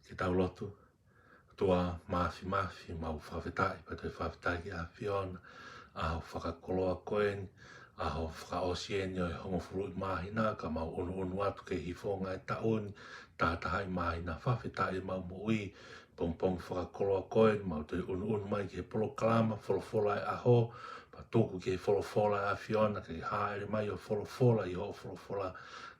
ke tau lotu. Tua mafi mau whawhetai, pa te whawhetai ki a Fiona, aho whakakoloa koeni, aho whakaosieni o hongo furui mahina, ka mau unu atu ke hifonga e tauni, tātahai mahina whawhetai mau mui, pong whakakoloa koeni, mau te unu mai ke polo kalama, wholofola e aho, pa tōku ke wholofola a Fiona, ke haere mai o wholofola, i ho wholofola,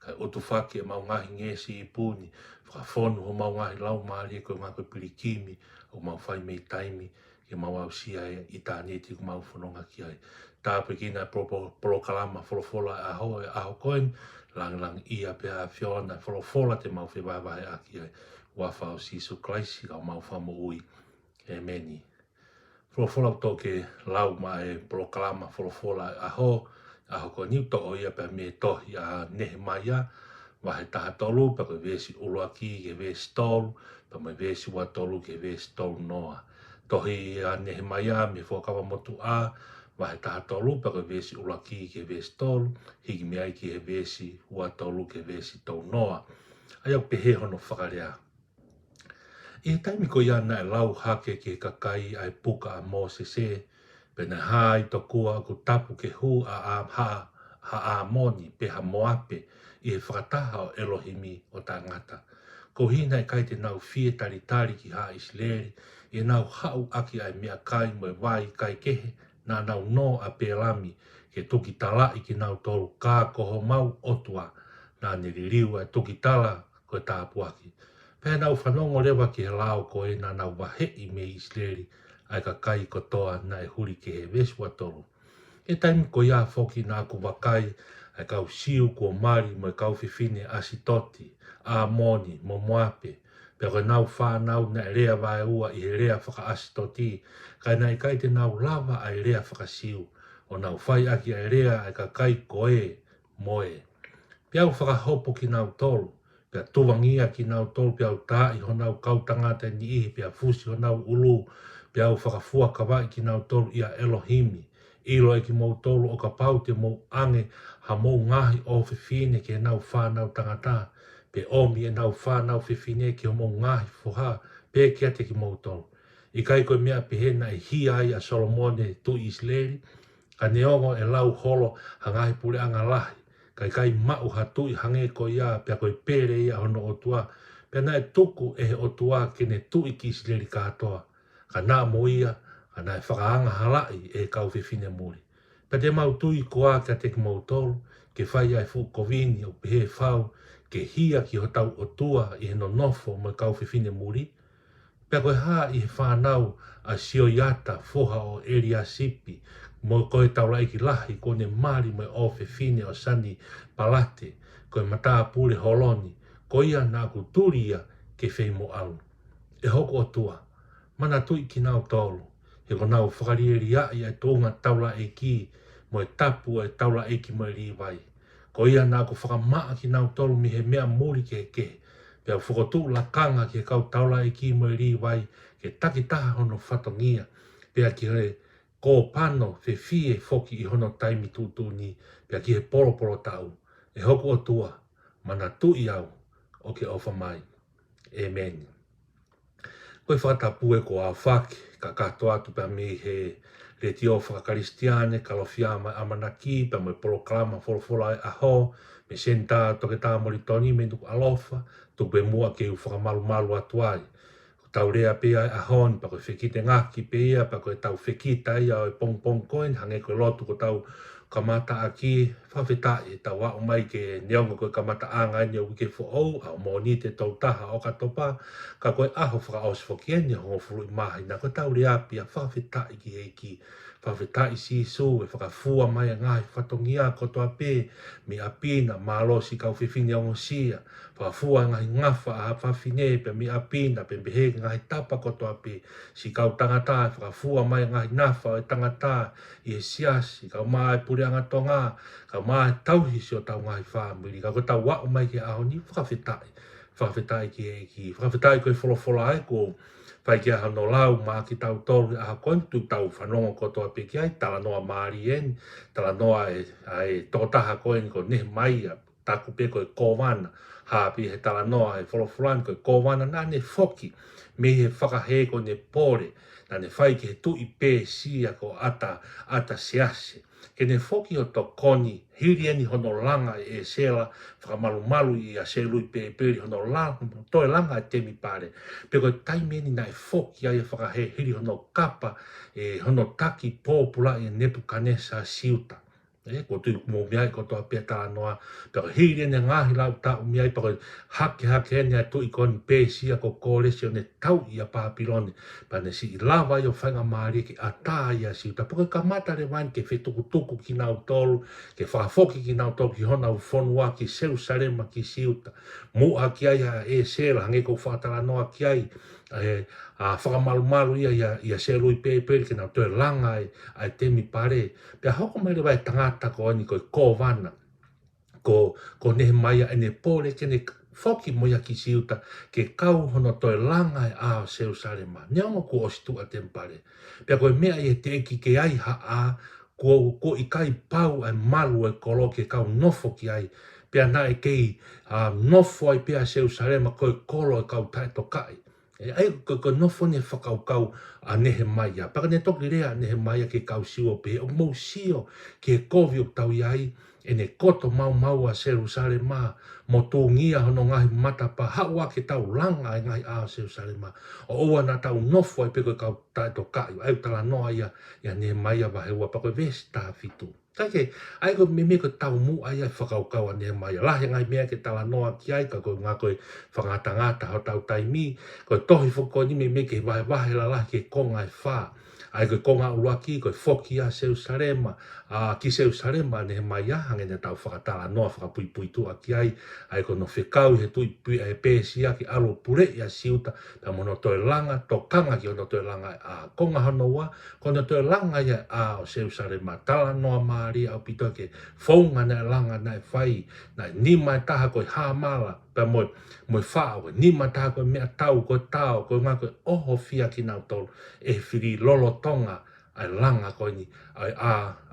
kai utu whake mau ngahi ngesi i puni, whakafonu ho mau ngahi lau maari e koe ngako pirikimi, o mau whai mei taimi, ke mau au sia e i tāneti ko mau whanonga ki ai. Tāpe ki nai polo kalama wholofola e aho koen, lang ia pe a Fiona, wholofola te mau whewaiwahe a ki ai, wa whao sisu klaisi ka mau whamo ui, e meni. Wholofola tō ke lau ma e polo kalama wholofola e aho ko niu to o ia pe me tohi a nehe mai a, wahe taha tolu, pa koe vesi uloa ki ke vesi tolu, pa mai vesi wa tolu ke vesi tolu noa. Tohi a nehe mai a me whakawa motu a, wahe taha tolu, pa koe vesi uloa ki ke vesi tolu, hiki me ai ki he vesi wa tolu ke vesi tolu noa. Ai au pehe hono whakarea. I taimi ko ia nai lau hake ke kakai ai puka a Mosese, pena hai to kua ku tapu ke hu a ha moni pe ha moape i he whakataha o Elohimi o tā ngata. Ko hina e kai te nau fie tari ki ha Isleri, i nau hau aki ai mea kai mo e wai kai kehe, na nau no a pelami ke tuki tala i ki nau tolu kā koho mau otua, na niririu ai tuki tala ko tā puaki. Pea nau whanongo lewa ki he lao ko e na nau wahe i me Isleri, ai ka kai kotoa na e huri ke he vesua tolu. E taimi ko ia foki nā ku wakai, ai kau siu ko mari mo e kau whiwhine asitoti, a moni, mo moape, pea koe nau whanau na e rea vai ua i he rea whaka asitoti, kai nai kai te nau lava ai rea whaka siu, o nau whai aki ai rea ai ka kai koe moe. Pea au whakahopo ki nau tolu, pea tuwangia ki nau tolu, pea au tā i honau kau tangata ni ihi, pea fusi honau ulu, pea au whakafua kawai ki nau tolu ia Elohimi, ilo e ki mou tolu o ka pau te mou ange ha mou ngahi o whiwhine ke nau whanau tangata, pe omi e nau whanau whiwhine ke o mou ngahi fuha, pe kia te ki mou tolu. I kai koe mea pehena e hi ai a Solomone tu Isleri, ka neongo e lau holo hangahi pule anga lahi, kai mau hatu i hange ko ia, pea koe pere ia hono otua, pea na e tuku e otua ke ne tu i ki Isleri katoa, ka nā mo ia, ka nā e whakaanga halai e kau whiwhine muri. Pea te mau tui koa kia te ki mau tolu, ke whai ai fu kovini o pehe whau, ke hia ki ho tau otua i he no nofo mo kau whiwhine muri. Pea koe haa i he whanau a sio iata foha o Eliasipi, mo koe taula iki lahi kone mari mo o whiwhine o sani palate, koe mata pule holoni, ko ia nā kuturia ke whei mo au. E hoko otua, mana tui ki nau tolu, he ko nau whakarieri ai e tōnga taula e ki, mo e tapu e taula e ki mo e riwai. Ko ia nā ko whakamaa ki nau tolu mi he mea muri ke ke, pea whakotu la kanga ki kau taula e ki mo e riwai, ke takitaha hono whatongia, pea ki he ko pano fe fie foki i hono taimi tūtū ni, pea ki he polo tau, e hoko o tua, mana tui au, o ke ofa mai. Amen. Koe whakatapu e ko a whaki, ka katoa atu pea me he le tio whakakaristiane, ka lofia mai amanaki, pea me polo kalama wholofola e aho, me senta toke tā moritoni me nuku alofa, tupe mua ke u whakamalu atuai. Tau rea pea e ahon, pa koe whekite ngaki pea, pa koe tau whekita ia o e pong koen, hange koe lotu ko tau kamata aki, whawheta e tau wao mai ke neonga koe kamata anga enya wike fo au, au moni te tau taha o katopa, ka koe aho whakaos whakienia hongo furu i mahi, na koe tau rea pia whawheta i ki heiki, whawheta i sisu, e whakafua mai a ngai whatongia kotoa pe, me apina, malo si kau whiwhine ongo sia, whakafua ngai ngafa a whawhine, pe me apina, pe behe ngai tapa kotoa pe, si kau tangata, whakafua mai ngai nafa e tangata, i e siasi, kau mai purianga tonga, kau mai tauhi si o tau ngai whamiri, kau tau wao mai ke aho ni whakawhetai ki eiki, whakawhetai koe wholofola ai ko, whai kia hano lau maa ki tau tolu, aha koe tu tau whanonga kotoa pe ki ai, tala noa maari en, tala noa e totaha koe ni ko nehe mai, taku pe koe kōwana, hapi he tala noa e wholofulani koe kōwana nā ne foki me he whakahe ko ne pōre nā ne whai ki he tui pē sia ko ata sease. Ke ne foki o to koni hiri ani hono langa e sela whakamalu i a selui pē pēri hono langa toi langa e temi pare. Pe koe taimeni nā e foki ai e whakahe hiri hono kapa e hono taki pōpula i Nebukanesa siuta. Ko tui mo miai ko toa pia tā noa, pero hiri ne ngahi lau ta miai pa koe hake ne tu i koni pēsia ko kōresi o ne tau i a Papiloni, pa ne si i lava i o whainga maari ki a tā i a siuta. Pa koe kamata re wain ke whetukutuku ki nau tolu, ke whakafoki ki nau tolu ki hona u whonua ki Jerusalema ki siuta. Mu a ki ai a e sela, hange ko whakatala noa ki ai, a whakamalu ia selui pēpēri ki nau toi langa ai temi pare. Pea hoko mai le vai tangata ko ani koe kōwana, ko Nehemaia ene pōre ke ne whoki moia ki siuta ke kau hono toi langa a Jerusalema. Neongo ko ositu a tempare. Pea koe mea i te eki ke ai haa, ko i kai pau ai malu e kolo ke kau nofo ki ai. Pea na e kei nofo ai pea Jerusalema koe kolo e kau tae tokai. Ai ko nofo ne whakaukau a Nehemaia. Paka ne toki rea Nehemaia ke kau siwo pe. O mou sio ke kovi o tau iai e ne koto mau a Jerusalema. Mo tō ngia hono ngahi matapa hawa ke tau langa e ngai a Jerusalema. O oa na tau nofo ai peko kau tae tokai. Ai tala noa ia Nehemaia wahewa pako vesi tā fitu. Take, ai ko me ko tau mu ai whakaukau a Nehemaia. Lahe ngai mea ke tala noa ki ai, ka koe ngā koe whangatangata ho tau taimi, koe tohi whako ni me ke wahe la lahe ke konga e wha. Ai koe konga uruaki, koe whoki a Jerusalema, ki Jerusalema Nehemaia, hange ne tau whakatala noa whakapui tua ki ai ko no whekau he tui pēsia ki alo pure i a siuta, ta mono toi langa, to kanga ki ono toi langa a konga hanoa, kono toi langa ia a o Jerusalema, tala noa maari au pito ke whaunga na langa na e whai, na nima e taha koe hāmala, pa moe whaawe, nima taha koe mea tau, koe tau, koe ngā koe oho fia ki nau tolu, e whiri lolo tonga, ai langa koe ni, ai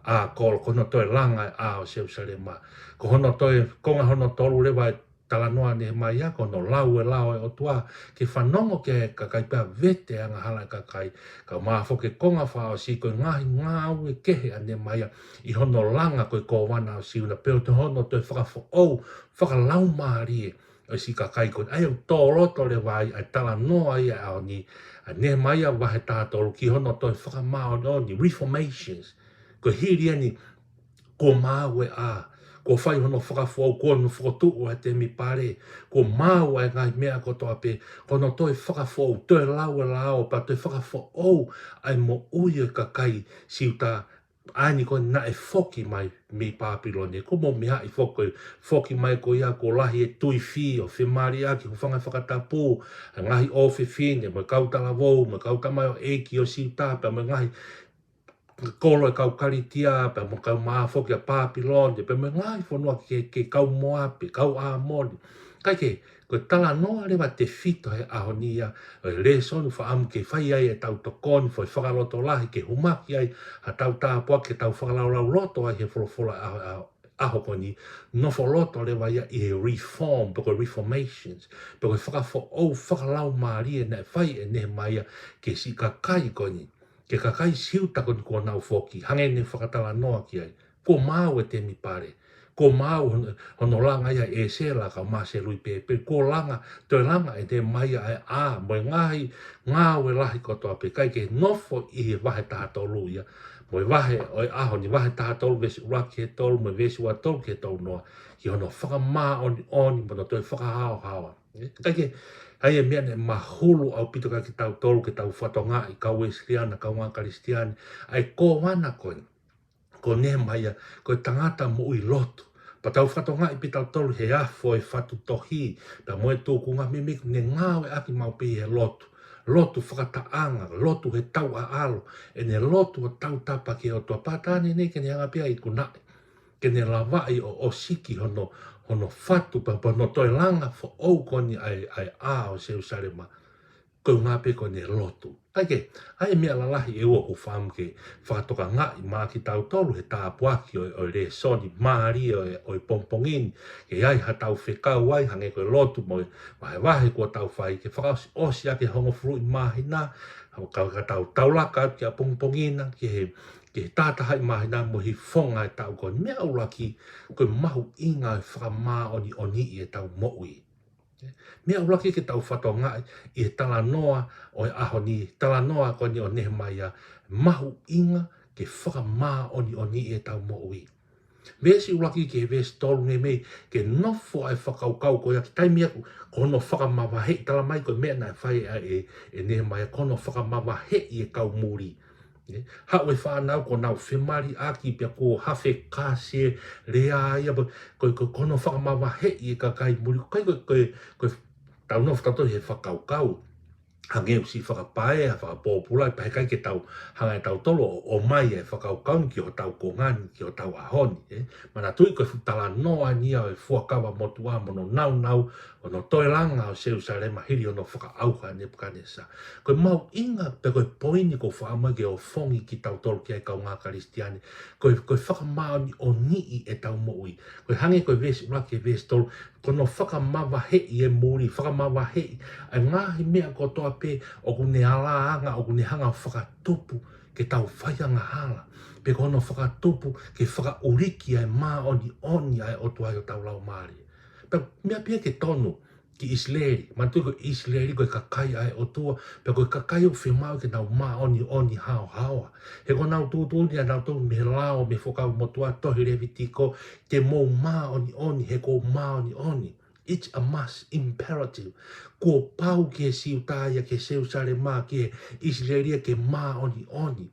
a kolo, kono toi langa a o Jerusalema, ko hono toi, konga hono tolu lewa e tala noa Nehemaia, kono lau e o tua, ke whanongo ke kakai pia vete anga hala kakai, ka maafo ke konga whao si koe ngahi ngāu e kehe a Nehemaia, i hono langa koe kōwana o siuna, peo te hono toi whakafo au, whakalau maari o si kakai koe, ai au tōroto le wai, ai tala noa ia ao ni, a Nehemaia wahe tātolu ki hono toi whakamao no ni, reformations, ko hiri ani, ko māue ko whai hono whakafo ko no whakotu o te mi pare, ko māua e ngai mea ko toa pe, kono toi whakafo toi lau, pa toi whakafo ai mo ui e kakai siuta, ani ko na e whoki mai mi Papiloni, ko mo mea i whoki mai ko ia ko lahi e tui fi o whemari aki, ko whangai whakatapu, ngahi o whiwhine, mo kautala vou, mo kautamai o eki o siuta, pa mo ngahi kolo e kau karitia, pa mo kau maafoki a Papiloni, pa mo ngai whanua ke kau moape, kau Amoni. Kai ke, ko tala noa rewa te fito he ahonia, o le sonu whaamu ke whai ai e tau tokoni, fo e whakaloto lahi ke humaki ai, ha tau tāpua ke tau whakalau loto ai he wholofola aho koni, no wholoto rewa ia i he reform, poko reformations, poko whakalau maari e nei whai e Nehemaia ke si kakai koni, ke kakai siuta koni ko nau whoki, hange ne whakatala noa ki ai, ko mau e te mi pare, ko mau hono langa ia e sela ka mase lui pepe, ko langa, toi langa e te maia e moe ngahi, ngāu e lahi kotoa pe, kai ke nofo i he wahe tātolu ia, moe wahe oi aho ni wahe tātolu vesi uraki he tolu, moe vesi ua tolu ke tolu noa, ki hono whakamā oni, mono toi whakahao hawa. Kai ke, ai e mea ne mahulu au pito ka ki tau tolu, ke tau whatonga i kau Wesleyan, kau ngā Karistiani, ai ko wana koni, ko Nehemaia, ko tangata mo i lotu. Pa tau whatonga i pitau tolu he afo e whatu tohi, pa moe tōku ngā mimiku ne ngāwe aki maupi he lotu. Lotu whakataanga, lotu he tau a alo, e ne lotu o tau tapa ki o tua pātane ne ke ne angapia i kunai. Ke ne lawai o siki hono whatu, pa no toi langa fo au koni ai o Jerusalema. ko ngā pe ko ne lotu. Ai mea lalahi e ua ko whaam ke whakatoka ngai mā ki tau tolu he tāpuaki o re soni maari o pompongini ke ai ha tau whekau ai hange koe lotu mo wahe ko tau whai ke whakaosi osi ake hongo furu i mahina ka tau taulaka ki a pompongina ke he tātahai mahina mo hi whonga e tau ko mea uraki koe mahu inga e whakamā oni i e tau moui. Mea uraki ke tau whato ngai i he tala noa o e aho ni tala noa ko ni o nehe mai a mahu inga ke whakamā oni i e tau moui. Vesi uraki ke vesi tolu ne mei ke nofo ai whakaukau ko ia ki taimi aku kono whakamawa hei tala mai ko mea nai whai e nehe mai a kono whakamawa hei e kau muri. Hau e whanau ko nau whemari aki pia ko hawhe kāse rea ia kono whakamawa hei e ka kai muri koe tau no whakato he whakaukau hange usi whakapae a whakapōpula i pahekai ke tau hanga e tau tolo o mai e whakaukau ki o tau kongani ki o tau ahoni mana tui koe whutala noa nia e fuakawa motua mono nau o no toelanga o Jerusalema hiri o no whakaauha Nebuchadnezzar koe mau inga pe koe poini ko whaamage o whongi ki tau tolo ki ai kau ngā karistiani koe whakamaoni o nii e tau moui koe hange koe vesi uraki e vesi tolo kono whakamawa hei e muri whakamawa hei ai ngahi mea ko toa pe o kune alaanga o kune hanga whakatupu ke tau whaianga hala pe kono whakatupu ke whakauriki ai mā oni ai o tuai o tau lau maari pe mea pia ke tonu ki Israeli mantui ko Israeli koe kakai ai o tua pe koe kakai o whemau ke nau mā oni hao he ko nau tūtūni a nau tūni me lao me whakau motua tohi revitiko te mou mā oni he ko mā oni it's a must imperative ko pau ke siutaia ke Jerusalema ke Israelia ke mā oni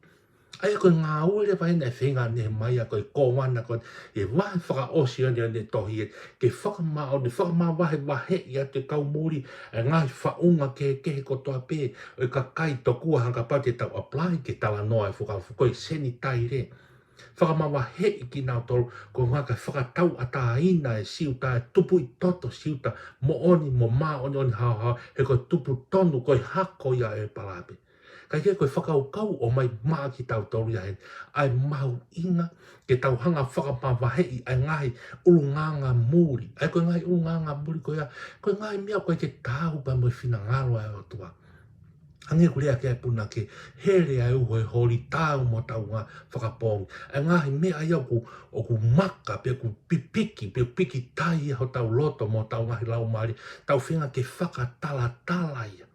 ai ko ngā ure vai nei whenga ne mai a koe kōwana koe e wahe whakaosi ane tohi ke whakamā wahe i a te kaumuri e ngai whaunga ke he kotoa pē o ka kai tokua hanga pa te tau apply ke tala noa e whakafukoe seni tai re whakamā wahe i ki nau tolu ko ngā kai whakatau a tā ina e siuta e tupu i toto siuta mo oni mo mā oni hao he koe tupu tonu koe hako ia e palape kai ke koe whakaukau o mai maa ki tau tolu ia hen ai mau inga ke tau hanga whakamawa hei ai ngahi urunganga muri ai koe ngahi urunganga muri koe ngahi mea koe ke tau pa mo whina ngaro ai o tua hange kulea ke ai puna ke here ai uho e hori tau mo tau ngā whakapongi ai ngahi mea ai au o ku maka pe ku pipiki tai ho tau loto mo tau ngahi lau maari tau whenga ke whakatala ia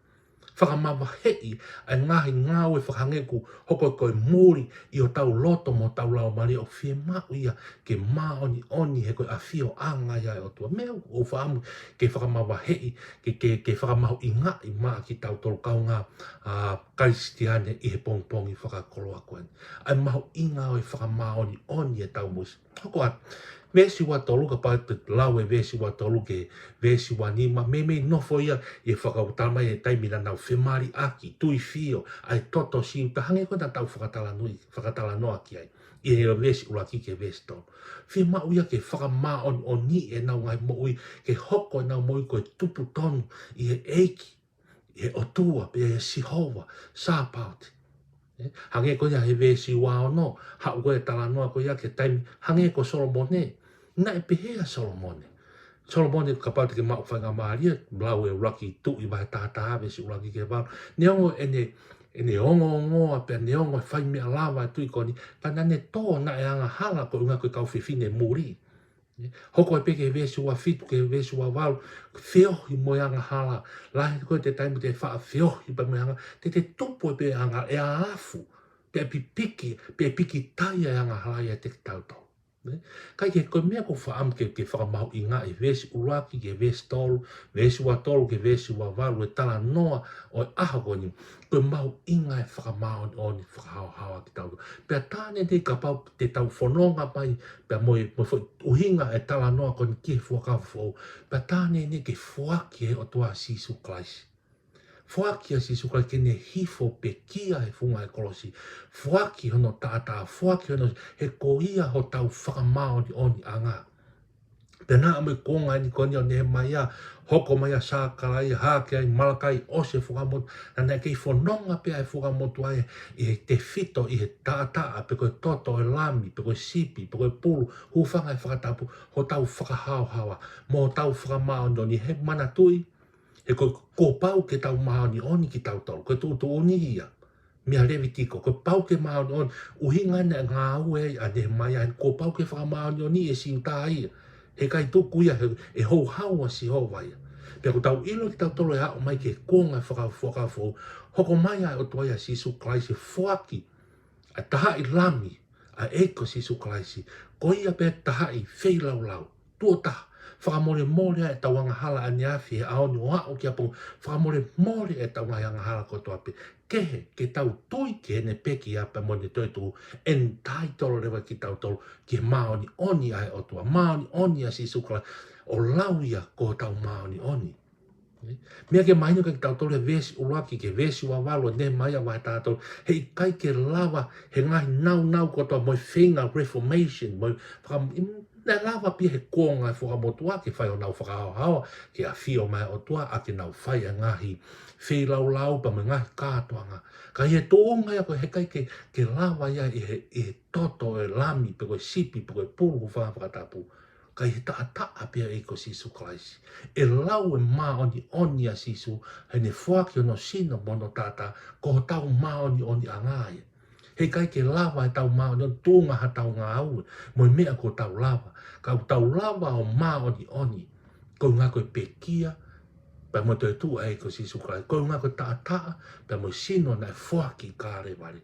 whakamawa hei ai ngahi ngāu e whakange ku hoko koe muri i o tau loto mo tau lau mari o whie mau ia ke mā oni he koe a whio anga ia o tua mea o whaamu ke whakamawa hei ke whakamahu i ngā i mā ki tau tolu kau ngā karistiane i he pongpongi whakakoloa koe ai mahu inga o e whakamā oni e tau musi hoko atu vesi wa tolu ka pa te lau e vesi wa tolu ke vesi wa nima me nofo ia e whakautama e taimina nau whemari aki tui fio ai toto si ta hange ko na tau whakatala noa ki ai i he vesi uraki ke vesi tolu whima uia ke whakamā oni e nau ngai moui ke hoko e nau moui ko e tupu tonu i he eiki i he otua pe e sihova sāpauti hange ko ia he vesi wa ono hau ko e tala noa ko ia ke taimi hange ko Solomone na e pehea Solomone ka pau te ke mau whainga maaria blau e uraki tu i mai tātā vesi uraki ke wau ne ongo ene ongo pe ne ongo whai mea lawa tui koni pana ne tō na e anga hala ko unga koe kau whiwhine muri hoko e peke vesi wa fitu ke vesi wa wau whiohi mo anga hala lahi koe te taimi te wha whiohi pa mo anga te tupu e pe anga e afu pe piki tai e anga hala ia te tautau kai ke koe mea ko whaam ke whakamahu i ngā e vesi uraki ke vesi tolu vesi wa tolu ke vesi wa walu e tala noa o e aha koni koe mahu inga e whakamau oni whakahau ki tau pea tāne te ka pau te tau whanonga mai pea mo uhinga e tala noa koni ki e whakawhau pea tāne ne ke whaki e o tua Sisu Christ Fuaki a Sisu Christ ke ne hifo pe kia he funga e kolosi. Fuaki hono tātā, fuaki hono he ko ia ho tau whakamao ni oni anga. Pena me konga ni konya ne maya hoko maya sakalai hake ai malakai ose fukamot na ke fononga pe ai fukamot ai I te fito I he tata pe ko toto e lami pe ko sipi pe ko pulu hu fanga e whakatapu ho tau whakahao hawa mo tau whakamao ni he mana tui he ko pau ke tau mao ni oni ki tau tau ko tu oni ia mea levi tiko, ko pau ke mao ni oni, uhinga ne ngā ue a ne maya, ko pau ke whakamao ni oni e si uta ia, he kai tuku ia, e hou haua si hou vai. Pea ko tau ilo ki tau tolo e hao mai ke konga whakafo, hoko mai ai o toia si su klaisi fuaki, a taha I lami, a eko si su klaisi, ko ia pe taha I whei lau lau, tua taha, whakamore mole e tau anga hala a niafi e ao ni o hao ki apo, whakamore mole e tau anga hala ko toa pe, kehe ke tau tui ke ne peki apa mo ne toi tu en tai tolo lewa ki tau tolo ki mao ni oni ai o tua mao ni oni a si sukala o lauia ko tau mao ni oni mea ke maino ke tau tolo vesi ulaki ke vesi wa walo ne mai wa tato hei kai ke lava he ngai nau ko toa mo whenga reformation mo na lava pia he konga e whakamotua ke whai o nau whakahao ke a whio mai o tua a ke nau whai a ngahi whi lau pa me ngahi kātoanga ka he tōnga ia ko he kai ke lava ia I he toto e lami pe koe sipi pe koe pulu whakatapu ka he taa pia e ko sisu klaisi e lau e maa oni a sisu he ne whaki o no sino mono tata ko tau maa oni a ngai he kai ke lava e tau maa oni tūnga ha tau ngā au mo mea ko tau lava ka tau lava o maa oni ko ngā koe pekia pa mo te tu ai ko sisu kai ko ngā koe taa pa mo sino na whaki kāre wale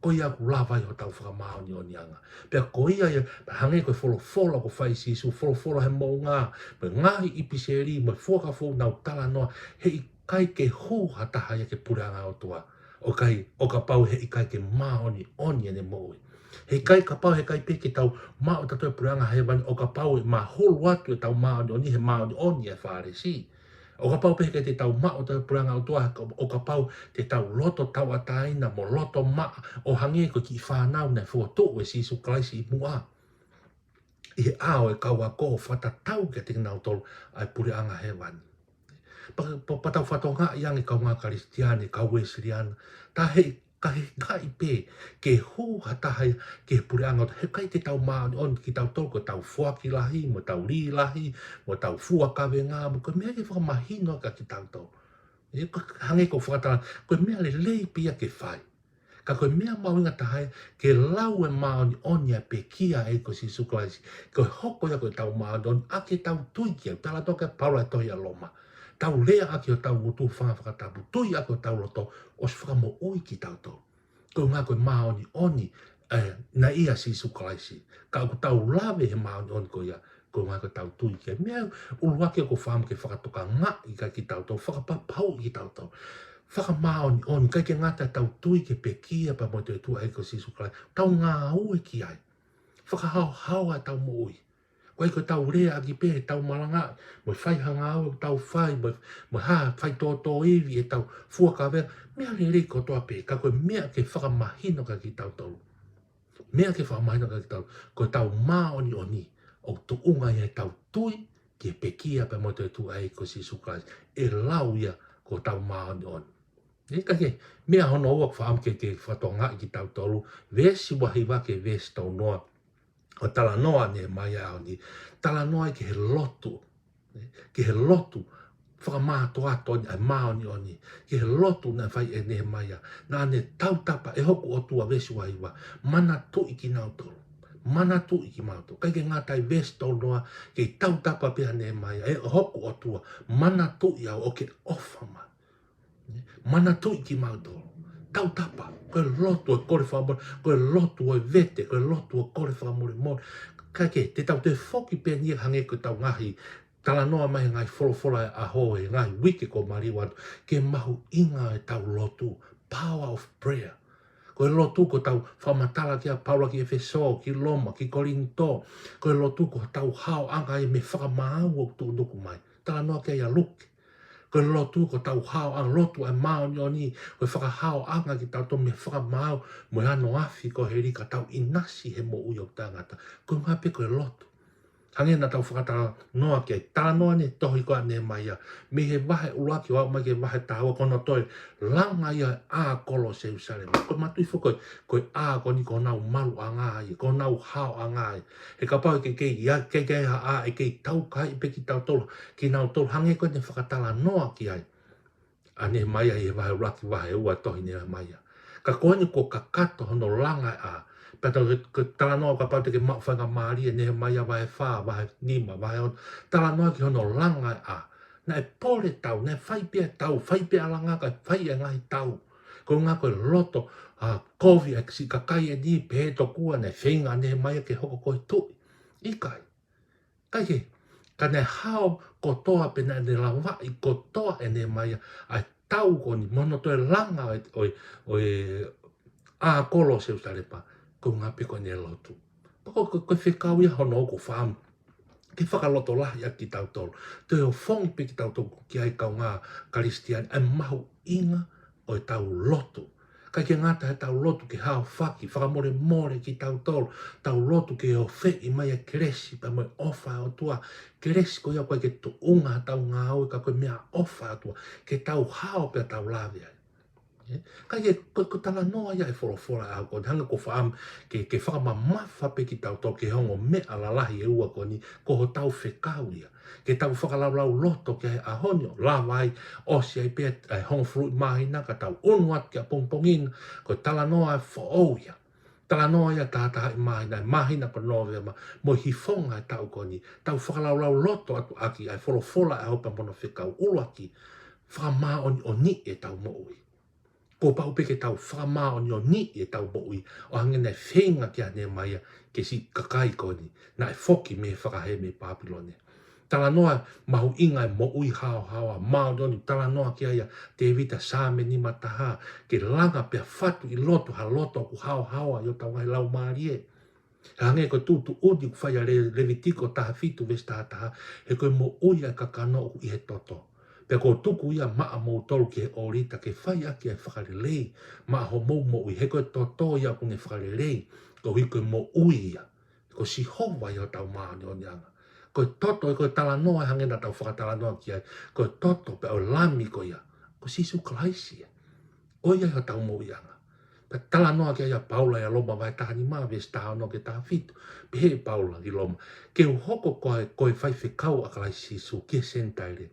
ko ia ku lava I o tau whakamao ni oni anga pa ko ia hange koe wholo ko whai sisu wholo he mo ngā pa ngahi ipiseri mo whakafo nau tala noa he kai ke hu hataha ia ke puranga o tua o ka pau he kai ke maa oni ane moe he kai ka pau he kai peke tau maa o tatoe puranga he wani o ka pau e maa holu atu e tau maa oni he maa oni e whaare si o ka pau peke te tau maa o tatoe puranga o tua o ka pau te tau loto tau ataina mo loto maa o hange ko ki whanau na fua tō e sisu klaisi I mua I he ao e kaua ko whata tau ke te nau tolu ai puranga he wani patau whatonga I ange kau ngā karistiane, kau Wesleyana, ta hei ka he kai pē, ke hū hatahai ke pureanga, he kai te tau maa on ki tau toko, tau fuaki lahi, mo tau li lahi, mo tau fuakawe ngā, mo koe mea ke whakamahino ka ki tau tau. Hange ko whakatala, koe mea le lei pia ke whai. Ka koe mea mawinga tahai, ke lau e maa on ia pe kia e ko si suklaisi, koe hoko ia koe tau maa on, ake tau tuikia, tala toka paula tohi a loma. Tau lea aki o tau utu whakatapu, tui aki o tau loto, o si whakamo ui ki tau tau. Ko ngā koe maa oni, na ia si suklaisi. Ka aku tau lawe he maa oni ko ia, ko ngā koe tau tui kia. Mea uluaki o ko wham ke whakatoka ngā i ka ki tau tau, whakapapau ki tau tau. Whakamaa oni, kai ke ngata tau tui ke pe kia pa mo te tu ai ko si suklaisi. Tau ngā ue ki ai. Whakahau hawa tau mo ui. Koe ko tau rea aki pe, tau malanga, mo whai hanga au, tau whai, mo ha, whai tō iwi e tau fuaka wea, mea le re ko toa pe, ka koe mea ke whakamahino ka ki tau tau. Mea ke whakamahino ka ki tau, koe tau maa oni, o tu unga ia tau tui, ki pe kia pe mo te tu ai ko si suklais, e lau ia ko tau maa oni. E kake, mea hono uak whaam ke te whatonga ki tau tolu, vesi wahi wake vesi tau noa, o tala noa ne mai au ni tala noa ke he lotu whakamāto ato ni ai mao ni oni ke he lotu na whai e ne mai na ne tautapa e hoku o tua vesu ai wa mana tu iki nau tolu mana tu iki mauto kai ke ngātai vesto noa ke tautapa pia ne mai e hoku o tua mana tu ia o ke ofa ma mana tu iki mauto tautapa koe lotu e kore whamore, koe lotu e vete, koe lotu e kore whamore mō. Kai ke, te tau te whoki pe nia hange ko tau ngahi, tala noa mai ngai wholofola e aho e ngai wiki ko mariwatu, ke mahu inga e tau lotu, power of prayer. Koe lotu ko tau whamatala kia Paula ki Efeso, ki Loma, ki Korinto, koe lotu ko tau hao anga e me whakamau o tu nuku mai. Tala noa kia ia luke. Koe lotu ko tau hao ang lotu ai mao ni oni, koe whakahao anga ki tau to me whakamau, mo ano afi ko he rika tau inasi he mo ui o tangata. Koe ngā pe koe lotu. Hange na tau whakatara noa ki ai tā noa ne tohi koa ne mai a. Me he wahe ula ki wau mai ke wahe tāua kono toi. Langa ia a kolo se usare. Ko matui whakoi, koe a koni ko nau malu a ngāi, ko nau hao a ngāi. He ka pau ke kei ia, kei ha a e kei tau kai pe ki tau tolu. Ki nau tolu hange koe ne whakatara noa ki ai. A ne mai a he wahe ula ki wahe ua tohi ne mai a. Ka koe ko ka kato hono langa a. Pata ke tala noa ka pau te ke mawhanga maari e ne mai a wahe wha, wahe nima, wahe on. Tala noa ki hono langa a. Na e pore tau, na e whai pia tau, whai pia langa ka whai e ngai tau. Ko ngā koe loto, kovi a kisi kakai e ni pe to kua ne whenga ne mai a ke hoko koe tui. Ikai. Kai ke, ka ne hao ko toa pe na ne lawa i ko toa e ne mai a tau ko ni mono toi langa o a kolo se ustarepa. Ko ngā piko ne lotu. Pako koe whekau ia hono ko whaamu. Ki whakaloto lahi a ki tau tolu. Te o whong pe ki tau tolu ki ai kau ngā karistiani. E mahu inga o tau lotu. Kai ke ngata he tau lotu ke hao whaki. Whakamore more ki tau tolu. Tau lotu ke o whe i mai a keresi. Pa mai ofa o tua. Keresi ko ia koe ke tu unga tau ngā au. Ka koe mea ofa o tua. Ke tau hao pe tau lavi ai. Kai ko tala noa ia e whorofora au ko hanga ko whaam ke whakamamafa pe ki tau tau ke hongo mea lalahi e ua ko ni ko ho tau whekau ia. Ke tau whakalaulau loto ke a honio lawai osi ai pe hongo fruit mahina ka tau unuat ke a pongpongin ko tala noa e whaou ia. Tala noa ia tātaha i mahina ko nove ma mo hifonga e tau ko ni tau whakalaulau loto atu aki ai whorofora e hopa mono whekau uluaki whakamaa o ni e tau moui. Ko pau peke tau whakamā o ni e tau boi o hangena e whenga ki ane mai ke si kakai koni na e whoki me whakahe me Papilone. Tala noa mahu inga e mo ui hao hawa mao doni tala noa ki aia te evita sāme ni mataha ke langa pia whatu i loto ha loto ku hao hawa yo tau ngai lau maari e. Hange ko tūtu udi ku whaia levitiko taha fitu vesta taha he koe mo ui a kakano ku i he toto. Pe ko tuku ia maa mou tolu ki he orita ke whai aki e whakarelei. Maa ho mou mo ui he koe toto ia kune whakarelei. Ko hui koe mo ui ia. Ko si hova ia tau maa ni o nianga. Koe toto e koe tala noa hangena tau whakatala noa ki ai. Koe toto pe o lami ko ia. Ko sisu klaisi ia. O ia ia tau mo ianga. Pe tala noa ki ai a Paula ia loma vai tahani maa ves taha no ke taha fitu. Pe he Paula ki loma. Ke u hoko koe whai whekau a kalai sisu ki sentaire.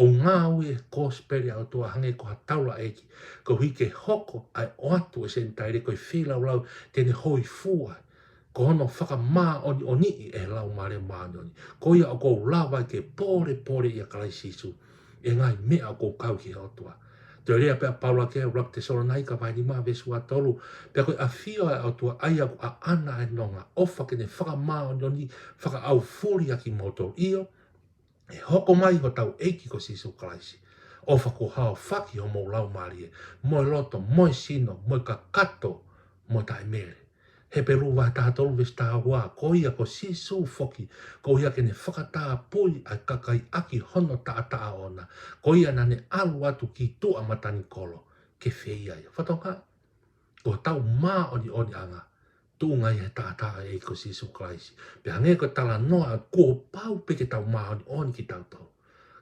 O ngā ue kōsperi au tua hange ko ha taula eki. Ko hui ke hoko ai o atu e sentaire koe whilau lau tene hoi fua. Ko hono whaka mā o ni e lau mare mā ni. Ko ia o kou lawa ke pore ia kalai sisu. E ngai mea o kou kau ki hao tua. Te rea pia Paula ke rak te sora nai ka vai ni mā vesu a tolu. Pia koe a whio au tua ai aku a ana e nonga. Ofa ke ne whaka mā o ni whaka au furi aki moto iyo. E hoko mai ho tau eiki ko sisu kalaisi. O whako hao whaki ho mou lau maari e. Moi loto, moi sino, moi kakato, moi tae mere. He peru wai taha tolu ves taha wā. Ko ia ko sisu whoki. Ko ia kene whakataa pui ai kakai aki hono taa ona. Ko ia nane alu atu ki tua matani kolo. Ke whia ia. Whatonga? Ko tau mā oni anga. Tūnga i he tātaa e ko sisu klaisi. Pe hange ko tala noa ko pau pe ke tau maoni oni ki tau tau.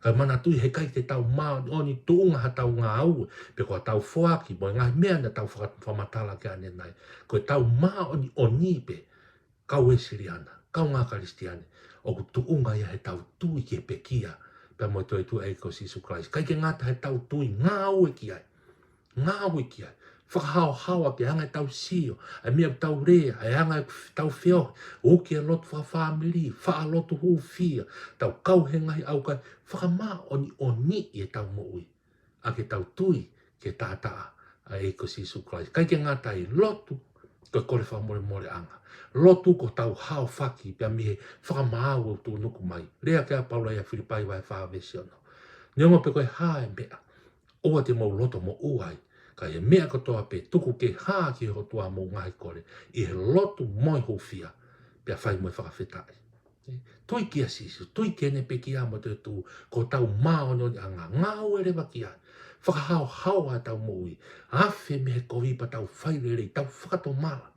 Ka mana tui he kai te tau maoni oni tūnga ha tau ngā au. Pe ko tau whoaki mo ngai mea na tau whamatala ke ane nai. Ko tau maoni oni pe kau e siriana. Kau ngā karistiane. O ku tūnga i he tau tui ki he pekia. Pe mo toi tu e ko sisu klaisi. Kai ke ngata he tau tui ngā au e ki ai. Ngā au e ki ai. Whakahao hawa ke hanga tau sio, ai mea tau rea, ai hanga tau whio, o ke lotu whawhamiri, wha lotu hu whia, tau kau he ngahi au kai, whakamā oni e tau moui, a ke tau tui ke tātaa a e ko sisu Christ. Kai ke ngātai lotu, ko kore whamore anga. Lotu ko tau hao whaki, pia mihe whakamāu au tū nuku mai. Rea ke a Paula ia Filipai vai whawesi ono. Niongo pe koe hae mea, oa te mau loto mo uai, ka e mea katoa pe tuku ke haa ki ho tua mō ngai kore, i he lotu moi ho fia, pia whai moi whakawhetai. Tui kia sisu, tui kene pe ki ama te tu, ko tau mao noni a ngā ue rewa ki ai, whakahao hawa tau mōi, awhi me he kowipa tau whairere, tau whakato mala,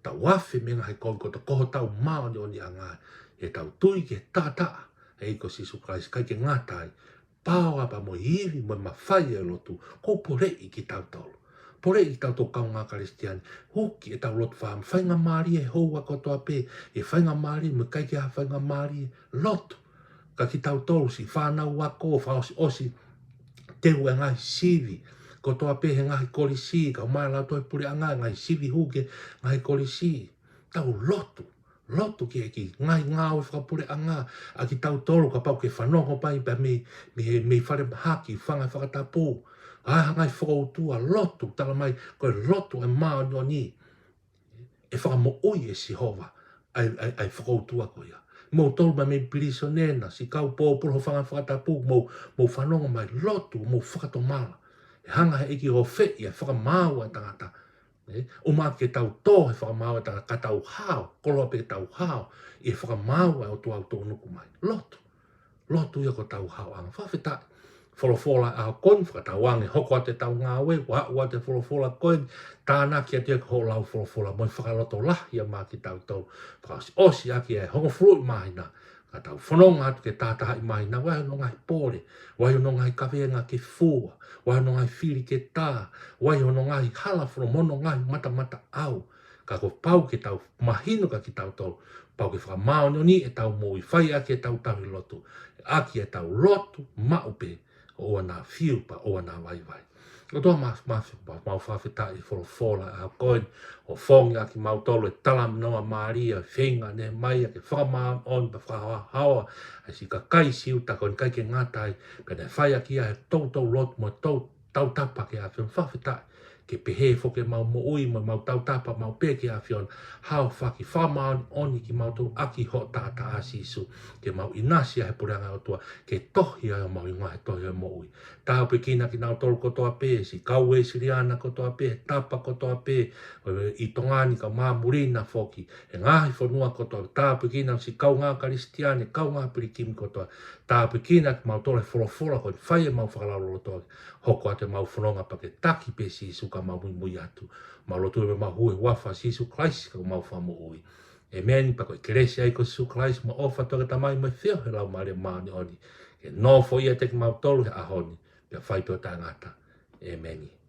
tau wafe menga he koi ko koho tau mao ni oni anga e tau tui ke tata e ko si Christ kai ke ngatai pao apa mo hivi mo mawhai e lotu ko pore i ki tau tolu. Pore i tau tō kaunga Kristiani, huki e tau lotu whaam, whainga maari e houa kotoa pē, e whainga maari, me kai ki ha whainga maari, lotu. Ka ki tau tolu si whanau wako, whaosi osi, te ue ngai sivi, kotoa pē he ngai kolisi, ka umai lau toi puri anga, ngai sivi huke, ngai kolisi, tau lotu. Lotu ki ngai ngāo e whakapure anga, a ki tau tolu ka pau ke whanongo pai pa me whare haki, whanga whakatapu, ai ngai whakautua lotu, tala mai, koe lotu e mao no ni, e whakamo oi e Sihova, ai whakautua koe ia. Mo tolu ma me piriso nena, si kau pōpuro whanga whakatapu, mo whanongo mai lotu, mo whakatomala. E hanga he eki o whi, e whakamau a tangata, o maa ke tau tō he whakamau e tanga ka tau hao, koloa pe tau hao, e whakamau e o tō au tō nuku mai. Lotu. Lotu ia ko tau hao anga. Whawhetai. Wholofola a koin, whakatau ange, hoko a te tau ngāwe, ua te wholofola koin, tāna ki a te ko lau wholofola, moi whakaloto lahi a maa ki tau tau. Whakasi osi a ki e hongo fluit mahina, ka tau whanonga atu ke tātaha i mahina, wai no ngai pōre, wai no ngai kawenga ke fua, wai no ngai whiri ke tā, wai no ngai hala wholomono ngai mata au, ka ko pau ke tau mahino ka ki tau tau, pau ke whakamao ni e tau mōi whai a ke tau tau i lotu, a ki e tau lotu maupe, o ana fiu pa o ana vai. O toa mau whawhetai i wholofola a koin, o whongi a ki mautolo e talam noa Maria, whenga ne mai a ke whakamau on pa whakahawa, a si ka kai siu ta koin kai ke ngatai, pe ne whai a ki a he tau lotu mo tau tapa ke a whion whawhetai, ke pehe whoke mau mo ui mo mau tau tapa mau pe ke a whion, hao whaki whamau oni ki mau tau aki ho tata a sisu, ke mau inasi a he puranga o tua, ke tohi a mau ingoa he tohi a mo ui. Tāu pe kina ki nau tolu kotoa pē, si kau e siriana kotoa pē, tapa kotoa pē, i tongani ka maa murina whoki, e ngahi whanua kotoa, tāu pe kina si kau ngā karistiane, kau ngā pirikimi kotoa, tāu pe kina ki mau tole wholofola koe, whai e mau whakalalo lotoa, hoko a te mau whanonga pa ke taki pē si isu ka mau mui atu, mau lotu e mau hui wafa si isu Christ ka mau whamu ui. E meni pa koe keresi ai ko isu Christ ma ofa toka tamai mai whio he lau maare maani oni, e no fo ia te ki mau tolu he ahoni, pe whai peo tā ngata. E meni.